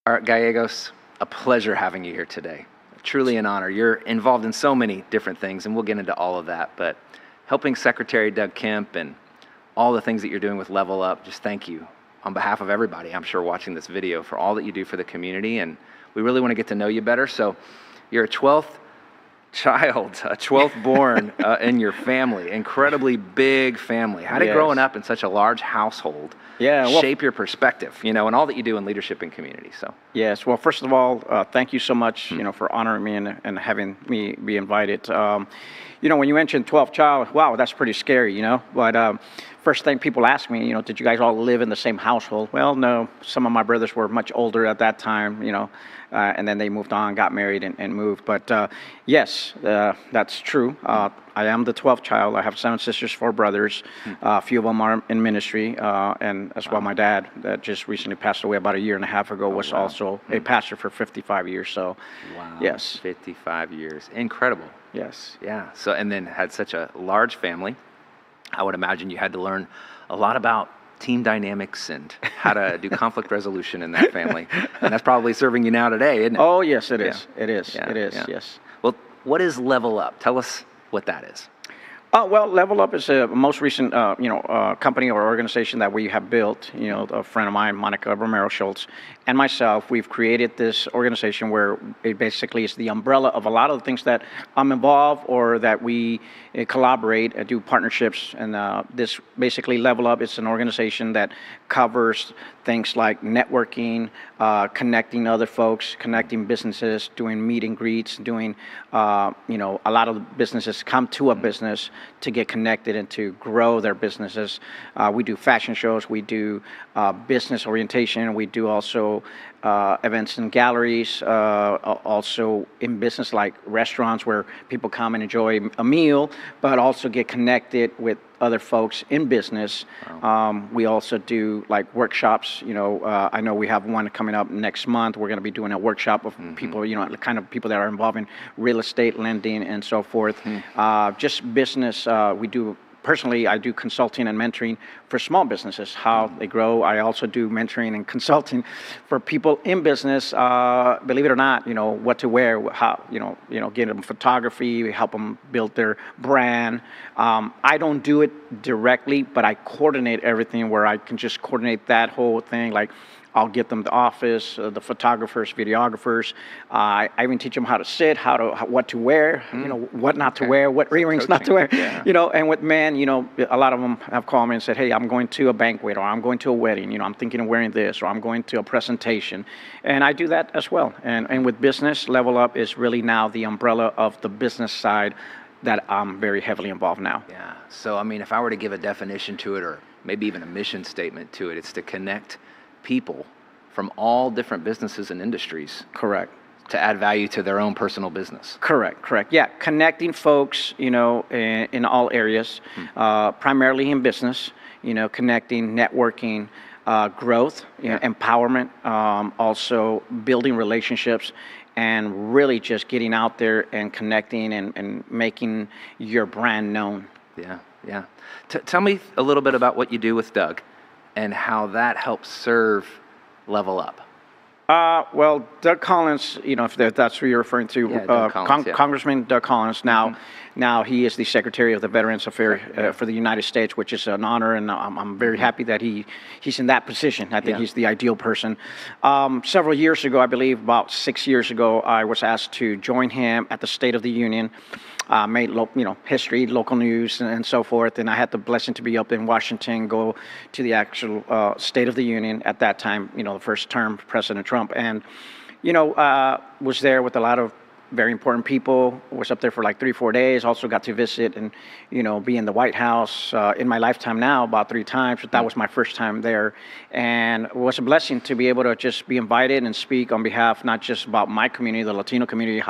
Art Gallegos, a pleasure having you here today. Truly an honor. You're involved in so many different things, and we'll get into all of that, but helping Secretary Doug Kemp and all the things that you're doing with Level Up, just thank you on behalf of everybody, I'm sure, watching this video, for all that you do for the community, and we really want to get to know you better. So you're a 12th child, a 12th born in your family, incredibly big family. How did growing up in such a large household shape your perspective, and all that you do in leadership and community? So yes, well, first of all, thank you so much, for honoring me and having me be invited. When you mentioned 12th child, wow, that's pretty scary, but first thing people ask me, did you guys all live in the same household? Well, no, some of my brothers were much older at that time, and then they moved on, got married and moved. But yes, that's true. I am the 12th child. I have 7 sisters, 4 brothers. A few of them are in ministry, and as well my dad, that just recently passed away about a year and a half ago, was also a pastor for 55 years. So, yes. 55 years. Incredible. Yes. Yeah. So, and then had such a large family. I would imagine you had to learn a lot about team dynamics and how to do conflict resolution in that family. And that's probably serving you now today, isn't it? Oh, yes, it is. It is. It is, yes. Well, what is Level Up? Tell us what that is. Well, Level Up is a most recent, company or organization that we have built. A friend of mine, Monica Romero Schultz, and myself, we've created this organization where it basically is the umbrella of a lot of the things that I'm involved or that we collaborate and do partnerships. And this basically Level Up is an organization that covers things like networking, connecting other folks, connecting businesses, doing meet and greets, doing, a lot of businesses come to a business to get connected and to grow their businesses. We do fashion shows, we do business orientation, we do also events in galleries, also in business like restaurants where people come and enjoy a meal, but also get connected with other folks in business. Wow. We also do like workshops. I know we have one coming up next month. We're going to be doing a workshop of people, the kind of people that are involved in real estate lending and so forth. Just business. Personally, I do consulting and mentoring for small businesses, how they grow. I also do mentoring and consulting for people in business, believe it or not, what to wear, how, get them photography, help them build their brand. I don't do it directly, but I coordinate everything where I can just coordinate that whole thing. Like, I'll get them the office, the photographers, videographers. I even teach them how to sit, what to wear, what not to wear, what earrings not to wear, And with men, a lot of them have called me and said, hey, I'm going to a banquet, or I'm going to a wedding, I'm thinking of wearing this, or I'm going to a presentation. And I do that as well. And with business, Level Up is really now the umbrella of the business side that I'm very heavily involved now. Yeah. So, if I were to give a definition to it, or maybe even a mission statement to it, it's to connect people from all different businesses and industries. Correct. To add value to their own personal business. Correct. Yeah, connecting folks, in all areas, primarily in business, connecting, networking, growth, empowerment, also building relationships, and really just getting out there and connecting and making your brand known. Yeah. Tell me a little bit about what you do with Doug and how that helps serve Level Up. Well, Doug Collins, if that's who you're referring to, Congressman Doug Collins. Now he is the Secretary of the Veterans Affairs for the United States, which is an honor, and I'm very happy that he's in that position. I think he's the ideal person. Several years ago, I believe about 6 years ago, I was asked to join him at the State of the Union. Made history, local news, and so forth. And I had the blessing to be up in Washington, go to the actual State of the Union at that time, the first term President Trump, and was there with a lot of very important people. Was up there for like 3-4 days. Also got to visit and be in the White House in my lifetime now about 3 times. But that was my first time there, and it was a blessing to be able to just be invited and speak on behalf not just about my community, the Latino community,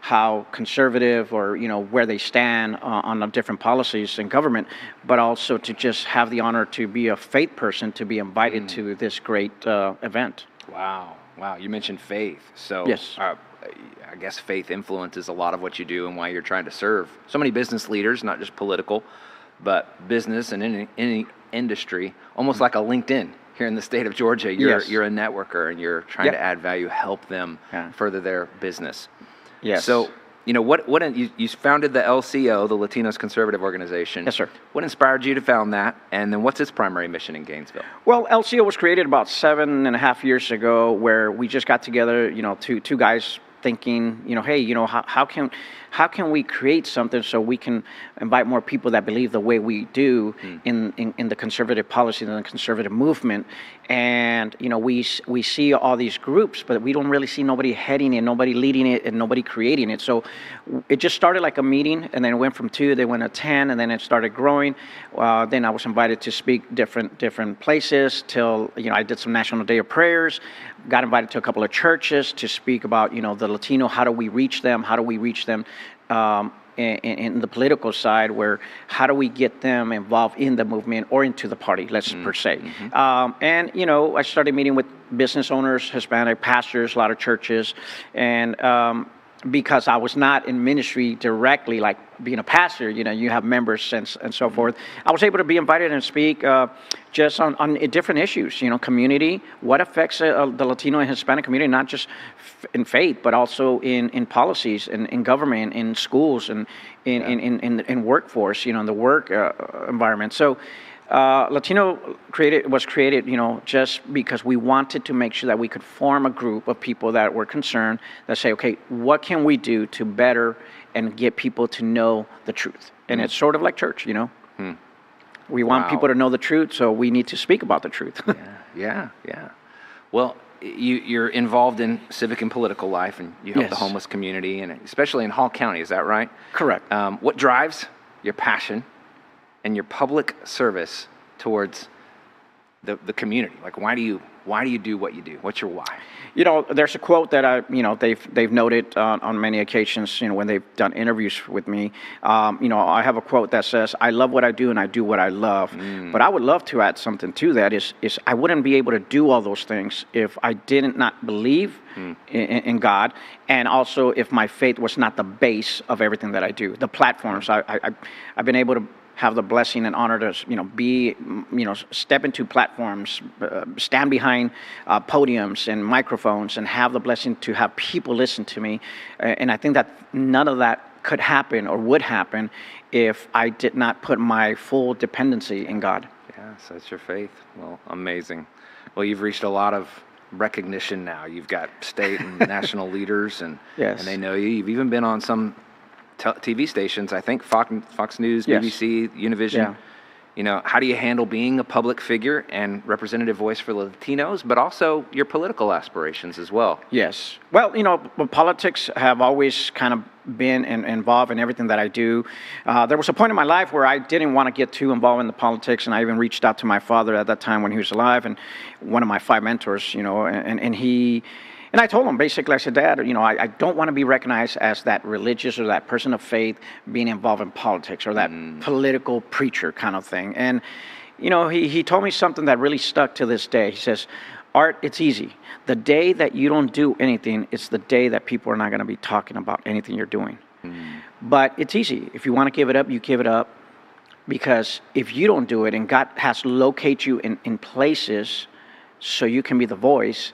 how conservative or where they stand on the different policies in government, but also to just have the honor to be a faith person, to be invited to this great event. Wow. You mentioned faith. So yes. I guess faith influences a lot of what you do and why you're trying to serve so many business leaders, not just political, but business and any industry, almost like a LinkedIn. here in the state of Georgia. Yes. You're a networker, and you're trying Yep. to add value, help them Yeah. further their business. Yes. So, you founded the LCO, the Latinos Conservative Organization. Yes, sir. What inspired you to found that, and then what's its primary mission in Gainesville? Well, LCO was created about 7.5 years ago, where we just got together, two guys thinking, hey, how can we create something so we can invite more people that believe the way we do in the conservative policy and the conservative movement. And we see all these groups, but we don't really see nobody heading it, nobody leading it, and nobody creating it. So it just started like a meeting, and then it went from 2, then went to 10, and then it started growing. Then I was invited to speak different places till I did some National Day of Prayers. Got invited to a couple of churches to speak about the Latino. How do we reach them? How do we reach them in the political side? Where how do we get them involved in the movement or into the party? Let's per se. And I started meeting with business owners, Hispanic pastors, a lot of churches, and because I was not in ministry directly, like being a pastor, you have members and so forth. I was able to be invited and speak just on different issues, community, what affects the Latino and Hispanic community, not just in faith, but also in policies, in government, in schools, and in workforce, in the work environment. So Latino was created, just because we wanted to make sure that we could form a group of people that were concerned, that say, okay, what can we do to better and get people to know the truth? And it's sort of like church, We want people to know the truth, so we need to speak about the truth. Yeah. Well, you're involved in civic and political life, and you help the homeless community, and especially in Hall County, is that right? Correct. What drives your passion and your public service towards the community? Like, why do you do what you do? What's your why? There's a quote that they've noted on many occasions, when they've done interviews with me. I have a quote that says, "I love what I do and I do what I love." But I would love to add something to that. Is I wouldn't be able to do all those things if I didn't not believe in God, and also if my faith was not the base of everything that I do. The platforms I've been able to have the blessing and honor to, be, step into platforms, stand behind podiums and microphones, and have the blessing to have people listen to me. And I think that none of that could happen or would happen if I did not put my full dependency in God. Yeah, so it's your faith. Well, amazing. Well, you've reached a lot of recognition now. You've got state and national leaders, and Yes. and they know you. You've even been on some TV stations, I think Fox News, Yes. BBC, Univision. Yeah. How do you handle being a public figure and representative voice for Latinos, but also your political aspirations as well? Yes. Well, politics have always kind of been involved in everything that I do. There was a point in my life where I didn't want to get too involved in the politics, and I even reached out to my father at that time when he was alive, and one of my 5 mentors, and I told him, basically, I said, Dad, I don't want to be recognized as that religious or that person of faith being involved in politics or that political preacher kind of thing. And, he told me something that really stuck to this day. He says, Art, it's easy. The day that you don't do anything, it's the day that people are not going to be talking about anything you're doing. But it's easy. If you want to give it up, you give it up. Because if you don't do it, and God has to locate you in places so you can be the voice,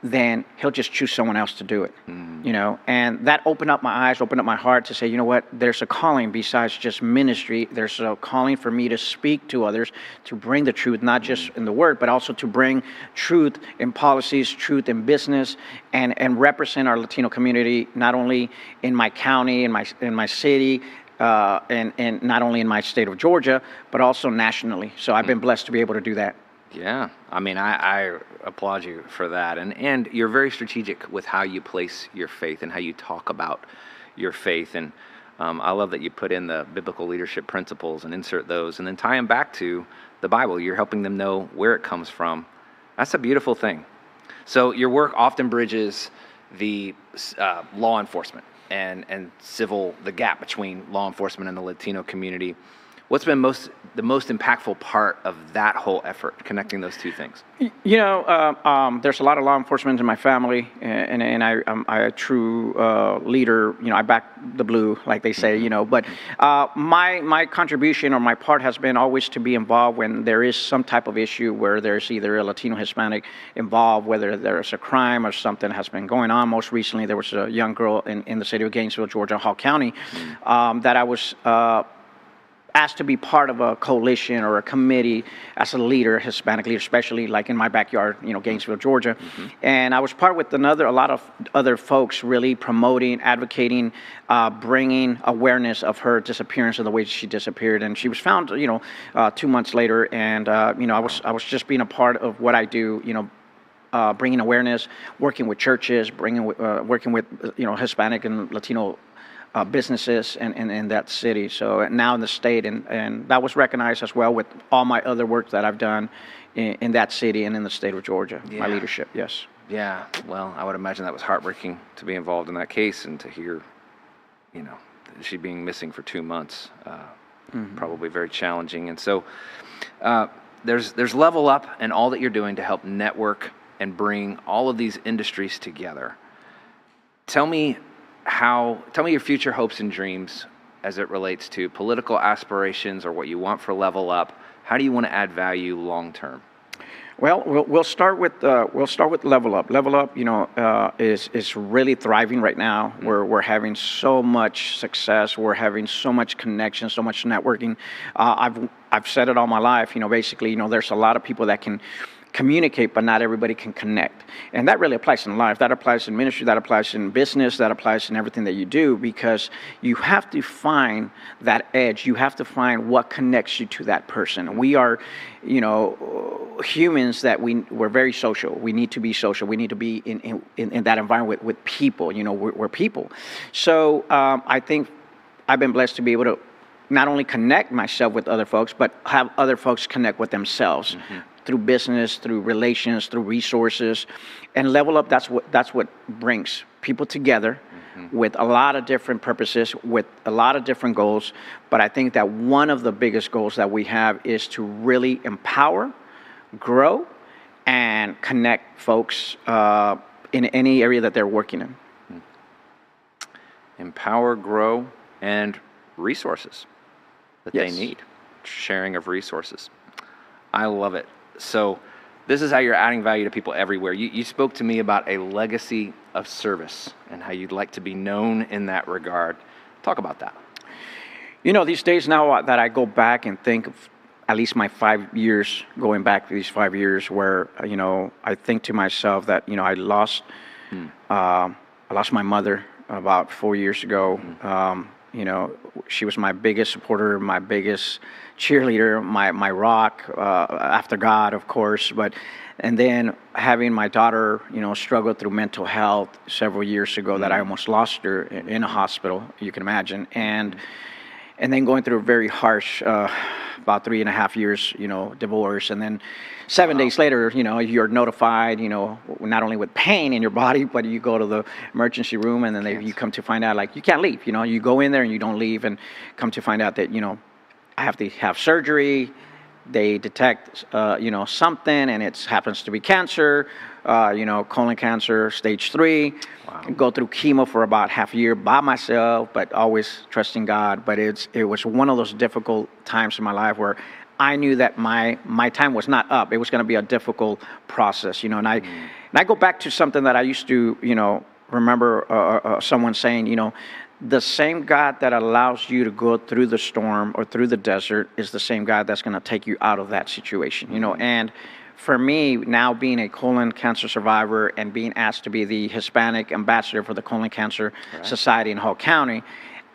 then he'll just choose someone else to do it, and that opened up my eyes, opened up my heart to say, what, there's a calling besides just ministry. There's a calling for me to speak to others, to bring the truth, not just in the word, but also to bring truth in policies, truth in business, and represent our Latino community, not only in my county, in my city, and not only in my state of Georgia, but also nationally. So I've been blessed to be able to do that. Yeah, I applaud you for that, and you're very strategic with how you place your faith and how you talk about your faith, and I love that you put in the biblical leadership principles and insert those, and then tie them back to the Bible. You're helping them know where it comes from. That's a beautiful thing. So your work often bridges the law enforcement and the gap between law enforcement and the Latino community. What's been the most impactful part of that whole effort, connecting those two things? You know, there's a lot of law enforcement in my family, and I'm a true leader. You know, I back the blue, like they say. You know, but my contribution or my part has been always to be involved when there is some type of issue where there's either a Latino, Hispanic involved, whether there's a crime or something has been going on. Most recently, there was a young girl in the city of Gainesville, Georgia, Hall County, that I was asked to be part of a coalition or a committee as a leader, Hispanic leader, especially like in my backyard, you know, Gainesville, Georgia. And I was part with a lot of other folks really promoting, advocating, bringing awareness of her disappearance and the way she disappeared. And she was found, you know, 2 months later. And, you know, I was just being a part of what I do, you know, bringing awareness, working with churches, working with, you know, Hispanic and Latino businesses in that city. So now in the state, and that was recognized as well with all my other work that I've done in that city and in the state of Georgia, my leadership, yes. Yeah, well, I would imagine that was heartbreaking to be involved in that case and to hear, you know, she being missing for 2 months, probably very challenging. And so there's Level Up and all that you're doing to help network and bring all of these industries together. Tell me your future hopes and dreams as it relates to political aspirations or what you want for Level Up. How do you want to add value long term? Well, we'll start with Level Up. Level Up, you know, is really thriving right now. We're having so much success. We're having so much connection, so much networking. I've said it all my life. You know, basically, you know, there's a lot of people that can communicate, but not everybody can connect. And that really applies in life. That applies in ministry. That applies in business. That applies in everything that you do, because you have to find that edge. You have to find what connects you to that person. We are, you know, humans that we're very social. We need to be social. We need to be in that environment with people. You know, we're people. So I think I've been blessed to be able to not only connect myself with other folks, but have other folks connect with themselves. Through business, through relations, through resources. And Level Up, that's what brings people together with a lot of different purposes, with a lot of different goals. But I think that one of the biggest goals that we have is to really empower, grow, and connect folks in any area that they're working in. Empower, grow, and resources that Yes. they need. Sharing of resources. I love it. So this is how you're adding value to people everywhere. You spoke to me about a legacy of service and how you'd like to be known in that regard. Talk about that. You know, these days now that I go back and think of at least my 5 years, going back to these 5 years where, you know, I think to myself that, you know, I lost my mother about 4 years ago. You know, she was my biggest supporter, my biggest cheerleader, my rock, after God, of course. And then having my daughter, you know, struggle through mental health several years ago, that I almost lost her in a hospital, you can imagine. And then going through a very harsh, about 3.5 years, you know, divorce. And then 7 days later, you know, you're notified, you know, not only with pain in your body, but you go to the emergency room, and then you come to find out, like, you can't leave. You know, you go in there and you don't leave, and come to find out that, you know, I have to have surgery. They detect, you know, something, and it happens to be cancer, you know, colon cancer, stage 3. Wow. Go through chemo for about half a year by myself, but always trusting God. But it was one of those difficult times in my life where I knew that my time was not up. It was going to be a difficult process, you know. And I go back to something that I used to, you know, remember someone saying, you know, the same God that allows you to go through the storm or through the desert is the same God that's going to take you out of that situation, you know. And for me, now being a colon cancer survivor and being asked to be the Hispanic ambassador for the Colon Cancer Society in Hall County,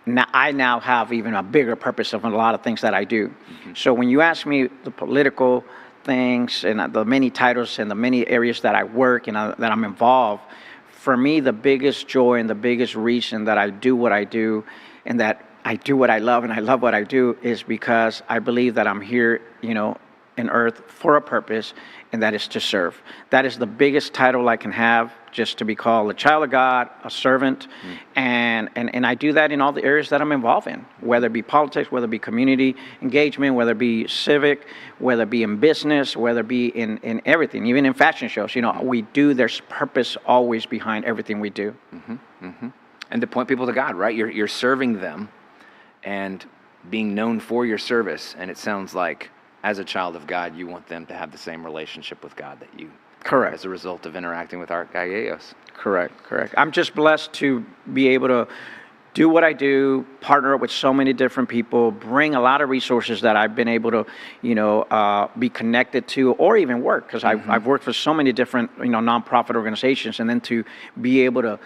now I now have even a bigger purpose of a lot of things that I do. So when you ask me the political things and the many titles and the many areas that I work and that I'm involved, for me, the biggest joy and the biggest reason that I do what I do and that I do what I love and I love what I do is because I believe that I'm here, you know, and earth for a purpose, and that is to serve. That is the biggest title I can have, just to be called a child of God, a servant, and I do that in all the areas that I'm involved in, whether it be politics, whether it be community engagement, whether it be civic, whether it be in business, whether it be in everything, even in fashion shows. You know, we do, there's purpose always behind everything we do. And to point people to God, right? You're serving them and being known for your service, and it sounds like as a child of God, you want them to have the same relationship with God that you Correct. as a result of interacting with Art Gallegos. Correct. I'm just blessed to be able to do what I do, partner up with so many different people, bring a lot of resources that I've been able to, be connected to, or even work, because I've worked for so many different, nonprofit organizations, and then to be able to,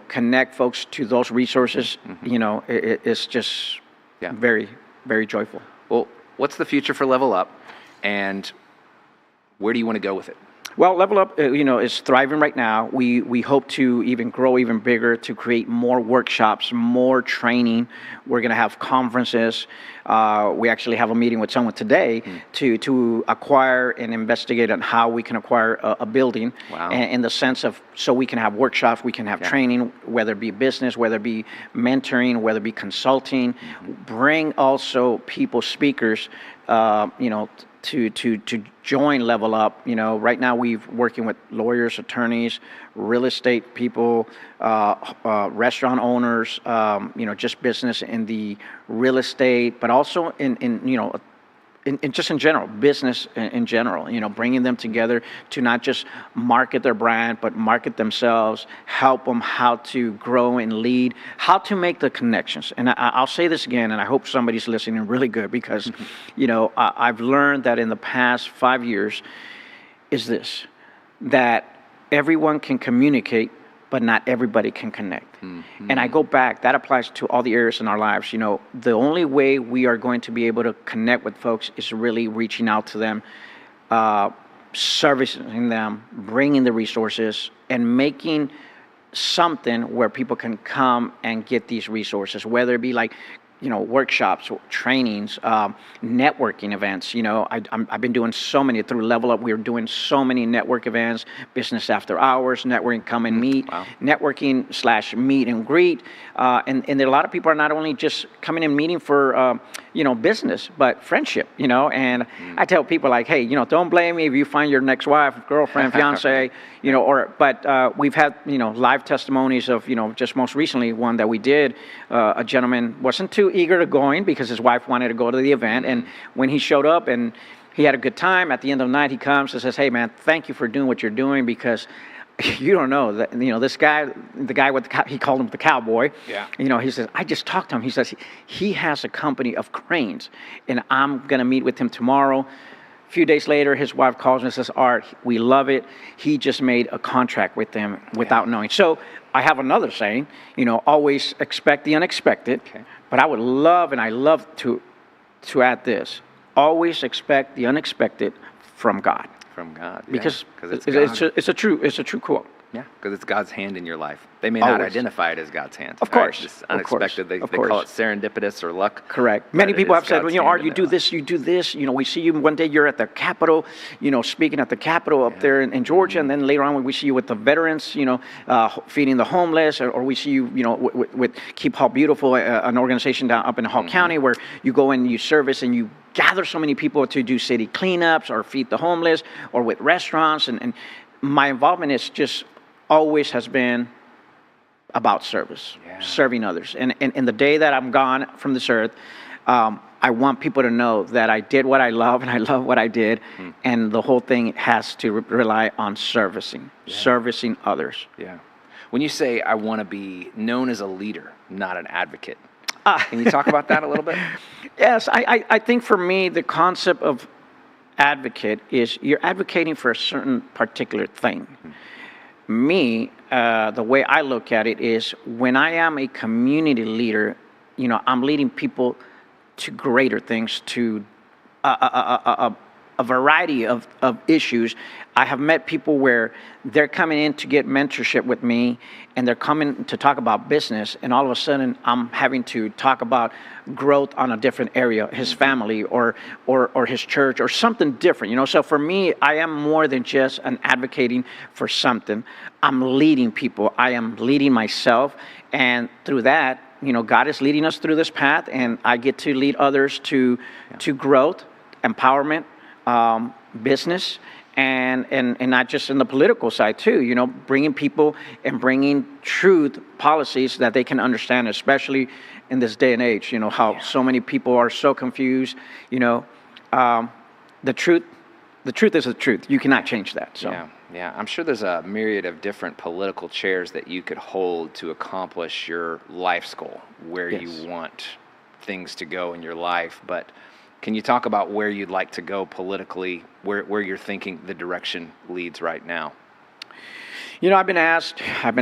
connect folks to those resources, it's just very, very joyful. Well, what's the future for Level Up, and where do you want to go with it? Well, Level Up, is thriving right now. We hope to even grow even bigger, to create more workshops, more training. We're going to have conferences. We actually have a meeting with someone today to acquire and investigate on how we can acquire a building. Wow. In the sense of, so we can have workshops, we can have training, whether it be business, whether it be mentoring, whether it be consulting. Bring also people, speakers, to join Level Up. Right now we're working with lawyers, attorneys, real estate people, restaurant owners, just business in the real estate, but also in just in general, business in general, bringing them together to not just market their brand, but market themselves, help them how to grow and lead, how to make the connections. And I'll say this again, and I hope somebody's listening really good, because, I've learned that in the past 5 years is this, that everyone can communicate, but not everybody can connect. And I go back, that applies to all the areas in our lives. The only way we are going to be able to connect with folks is really reaching out to them, servicing them, bringing the resources, and making something where people can come and get these resources, whether it be like, workshops, trainings, networking events. I've been doing so many through Level Up. We're doing so many network events, business after hours, networking, come and meet, networking / meet and greet. And there a lot of people are not only just coming and meeting for, business, but friendship, and I tell people like, hey, don't blame me if you find your next wife, girlfriend, fiance, but we've had, live testimonies of, just most recently one that we did, a gentleman wasn't too eager to going because his wife wanted to go to the event. And when he showed up and he had a good time, at the end of the night, he comes and says, hey man, thank you for doing what you're doing, because you don't know that, this guy, the guy with he called him the cowboy. Yeah. He says, I just talked to him. He says he has a company of cranes, and I'm going to meet with him tomorrow. A few days later, his wife calls me and says, Art, we love it. He just made a contract with them without knowing. So I have another saying, always expect the unexpected. Okay. But I would love, and I love to add this, always expect the unexpected from God. From God, because it's a true quote. Yeah, because it's God's hand in your life. They may not identify it as God's hand. Of course. It's unexpected. They call it serendipitous or luck. Correct. Many people have said, Art, you do this. We see you one day, you're at the Capitol, speaking at the Capitol up there in Georgia, and then later on we see you with the veterans, feeding the homeless, or we see you, with Keep Hall Beautiful, an organization down up in Hall County, where you go and you service and you gather so many people to do city cleanups or feed the homeless, or with restaurants. And my involvement is just always has been about service, serving others. And the day that I'm gone from this earth, I want people to know that I did what I love, and I love what I did. And the whole thing has to rely on servicing others. Yeah. When you say I want to be known as a leader, not an advocate, can you talk about that a little bit? Yes, I think for me, the concept of advocate is you're advocating for a certain particular thing. Me, the way I look at it is, when I am a community leader, I'm leading people to greater things, to a a variety of issues. I have met people where they're coming in to get mentorship with me, and they're coming to talk about business, and all of a sudden I'm having to talk about growth on a different area, his family or his church or something different, you know. So for me, I am more than just an advocating for something. I'm leading people. I am leading myself, and through that, you know, God is leading us through this path, and I get to lead others to growth, empowerment, business, and not just in the political side too. You know, bringing people and bringing truth policies that they can understand, especially in this day and age. You know how so many people are so confused. You know, the truth is the truth. You cannot change that. So. Yeah, I'm sure there's a myriad of different political chairs that you could hold to accomplish your life's goal, where you want things to go in your life. But can you talk about where you'd like to go politically, where you're thinking the direction leads right now? You know, I've been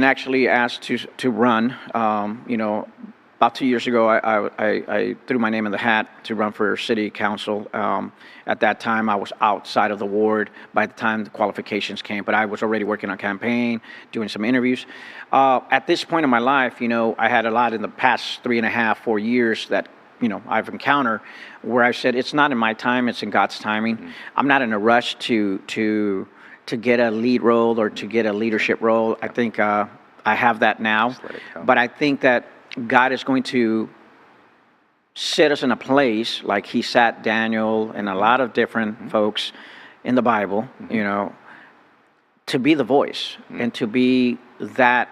actually asked to run. You know, about 2 years ago, I threw my name in the hat to run for city council. At that time, I was outside of the ward by the time the qualifications came, but I was already working on campaign, doing some interviews. At this point in my life, you know, I had a lot in the past 3.5, 4 years that, you know, I've encountered where I said, it's not in my time, it's in God's timing. Mm-hmm. I'm not in a rush to get a lead role or to get a leadership role. I think I have that now, but I think that God is going to set us in a place like he sat Daniel and a lot of different folks in the Bible, you know, to be the voice and to be that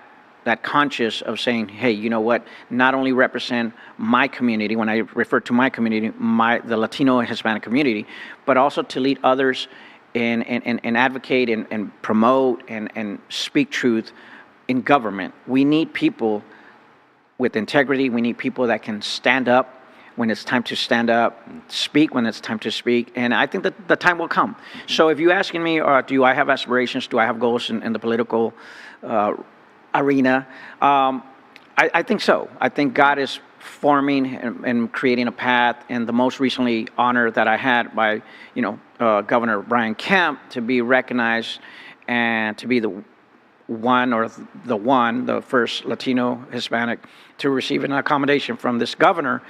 conscious of saying, hey, you know what, not only represent my community, when I refer to my community, the Latino and Hispanic community, but also to lead others and advocate and promote and speak truth in government. We need people with integrity. We need people that can stand up when it's time to stand up, speak when it's time to speak, and I think that the time will come. So if you're asking me, do I have aspirations, do I have goals in the political arena, I think so. I think God is forming and creating a path, and the most recently honor that I had by, you know, Governor Brian Kemp to be recognized and to be the first Latino Hispanic to receive an accommodation from this governor,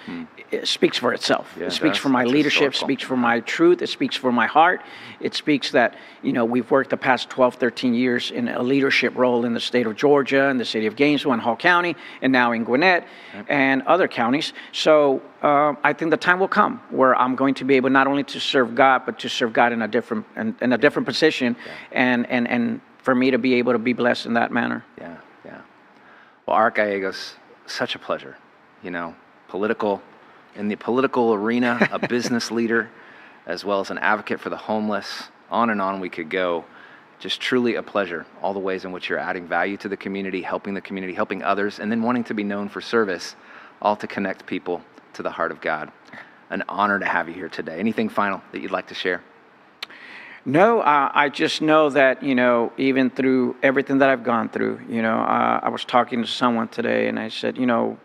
it speaks for itself. Yeah, it speaks for my leadership, speaks for my truth, it speaks for my heart. It speaks that, you know, we've worked the past 12, 13 years in a leadership role in the state of Georgia, in the city of Gainesville, and Hall County, and now in Gwinnett and other counties. So I think the time will come where I'm going to be able not only to serve God, but to serve God in a different position, and for me to be able to be blessed in that manner. Yeah. Well, Art Gallegos, such a pleasure. You know, in the political arena, a business leader, as well as an advocate for the homeless. On and on we could go. Just truly a pleasure. All the ways in which you're adding value to the community, helping others, and then wanting to be known for service, all to connect people to the heart of God. An honor to have you here today. Anything final that you'd like to share? No, I just know that, you know, even through everything that I've gone through, you know, I was talking to someone today and I said, you know,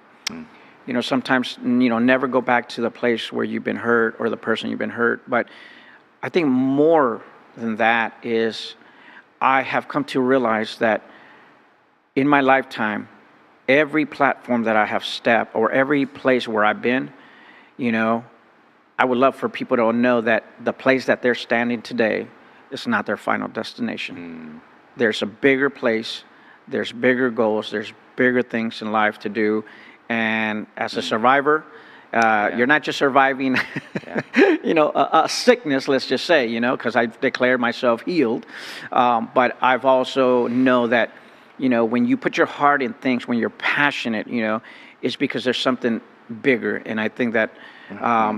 sometimes, you know, never go back to the place where you've been hurt or the person you've been hurt. But I think more than that is I have come to realize that in my lifetime, every platform that I have stepped or every place where I've been, you know, I would love for people to know that the place that they're standing today is not their final destination. There's a bigger place, there's bigger goals, there's bigger things in life to do. And as a survivor, you're not just surviving, you know, a sickness, let's just say, you know, because I've declared myself healed. But I've also know that, you know, when you put your heart in things, when you're passionate, you know, it's because there's something bigger. And I think that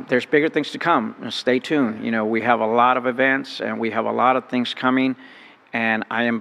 there's bigger things to come. Stay tuned. You know, we have a lot of events and we have a lot of things coming, and I am